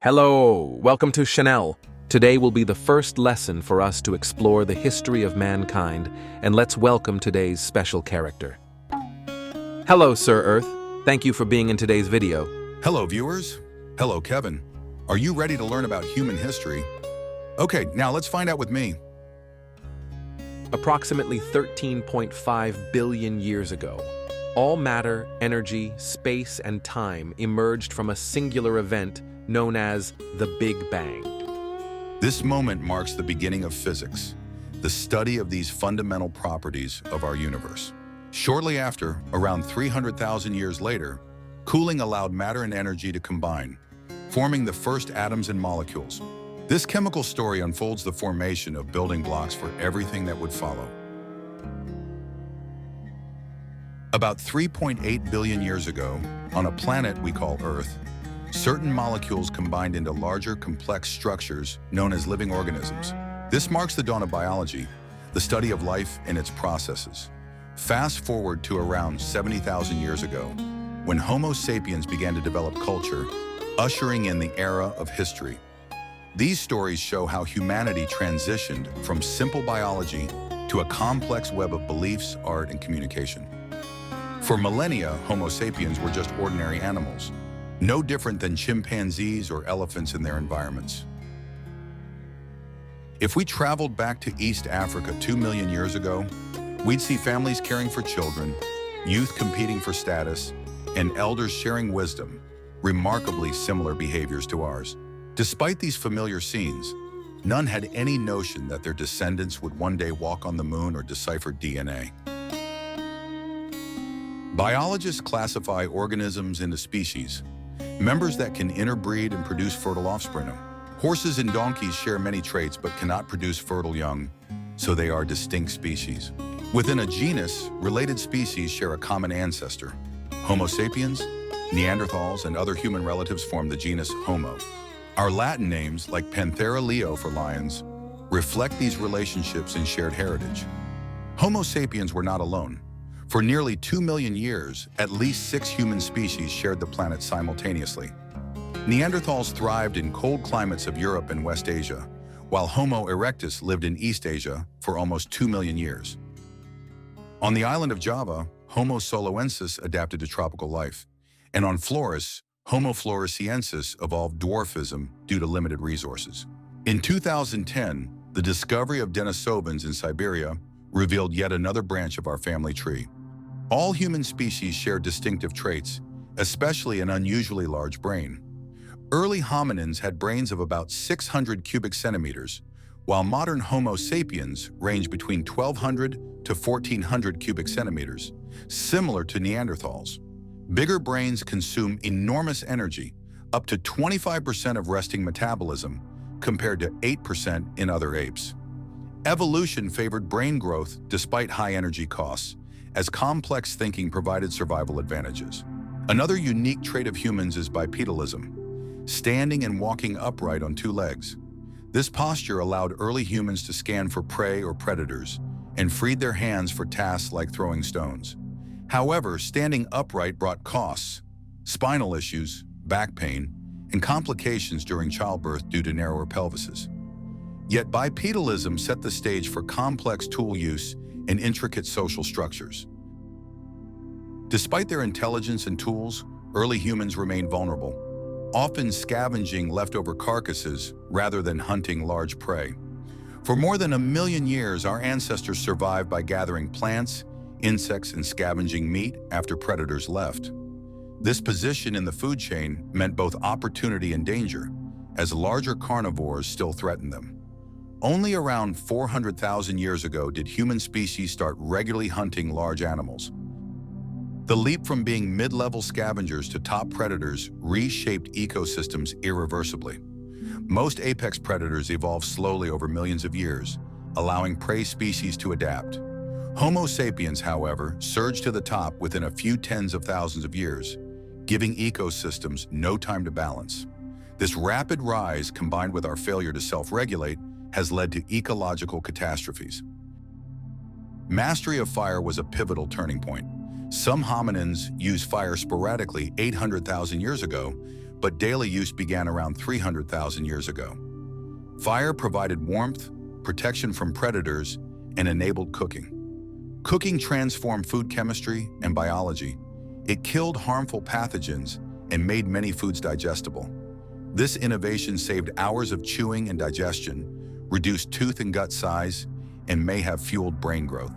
Hello, welcome to Chanel. Today will be the first lesson for us to explore the history of mankind, and let's welcome today's special character. Hello, Sir Earth. Thank you for being in today's video. Hello, viewers. Hello, Kevin. Are you ready to learn about human history? Okay, now let's find out with me. Approximately 13.5 billion years ago, all matter, energy, space, and time emerged from a singular event known as the Big Bang. This moment marks the beginning of physics, the study of these fundamental properties of our universe. Shortly after, around 300,000 years later, cooling allowed matter and energy to combine, forming the first atoms and molecules. This chemical story unfolds the formation of building blocks for everything that would follow. About 3.8 billion years ago, on a planet we call Earth, certain molecules combined into larger, complex structures known as living organisms. This marks the dawn of biology, the study of life and its processes. Fast forward to around 70,000 years ago, when Homo sapiens began to develop culture, ushering in the era of history. These stories show how humanity transitioned from simple biology to a complex web of beliefs, art, and communication. For millennia, Homo sapiens were just ordinary animals, no different than chimpanzees or elephants in their environments. If we traveled back to East Africa 2 million years ago, we'd see families caring for children, youth competing for status, and elders sharing wisdom, remarkably similar behaviors to ours. Despite these familiar scenes, none had any notion that their descendants would one day walk on the moon or decipher DNA. Biologists classify organisms into species, members that can interbreed and produce fertile offspring. Horses and donkeys share many traits but cannot produce fertile young, so they are distinct species. Within a genus, related species share a common ancestor. Homo sapiens, Neanderthals, and other human relatives form the genus Homo. Our Latin names, like Panthera leo for lions, reflect these relationships and shared heritage. Homo sapiens were not alone. For nearly 2 million years, at least 6 human species shared the planet simultaneously. Neanderthals thrived in cold climates of Europe and West Asia, while Homo erectus lived in East Asia for almost 2 million years. On the island of Java, Homo floresiensis adapted to tropical life, and on Flores, Homo floresiensis evolved dwarfism due to limited resources. In 2010, the discovery of Denisovans in Siberia revealed yet another branch of our family tree. All human species share distinctive traits, especially an unusually large brain. Early hominins had brains of about 600 cubic centimeters, while modern Homo sapiens range between 1,200 to 1,400 cubic centimeters, similar to Neanderthals. Bigger brains consume enormous energy, up to 25% of resting metabolism, compared to 8% in other apes. Evolution favored brain growth despite high energy costs, as complex thinking provided survival advantages. Another unique trait of humans is bipedalism, standing and walking upright on 2 legs. This posture allowed early humans to scan for prey or predators and freed their hands for tasks like throwing stones. However, standing upright brought costs, spinal issues, back pain, and complications during childbirth due to narrower pelvises. Yet bipedalism set the stage for complex tool use and intricate social structures. Despite their intelligence and tools, early humans remained vulnerable, often scavenging leftover carcasses rather than hunting large prey. For more than 1 million years, our ancestors survived by gathering plants, insects, and scavenging meat after predators left. This position in the food chain meant both opportunity and danger, as larger carnivores still threatened them. Only around 400,000 years ago did human species start regularly hunting large animals. The leap from being mid-level scavengers to top predators reshaped ecosystems irreversibly. Most apex predators evolved slowly over millions of years, allowing prey species to adapt. Homo sapiens, however, surged to the top within a few tens of thousands of years, giving ecosystems no time to balance. This rapid rise, combined with our failure to self-regulate, has led to ecological catastrophes. Mastery of fire was a pivotal turning point. Some hominins used fire sporadically 800,000 years ago, but daily use began around 300,000 years ago. Fire provided warmth, protection from predators, and enabled cooking. Cooking transformed food chemistry and biology. It killed harmful pathogens and made many foods digestible. This innovation saved hours of chewing and digestion, reduced tooth and gut size, and may have fueled brain growth.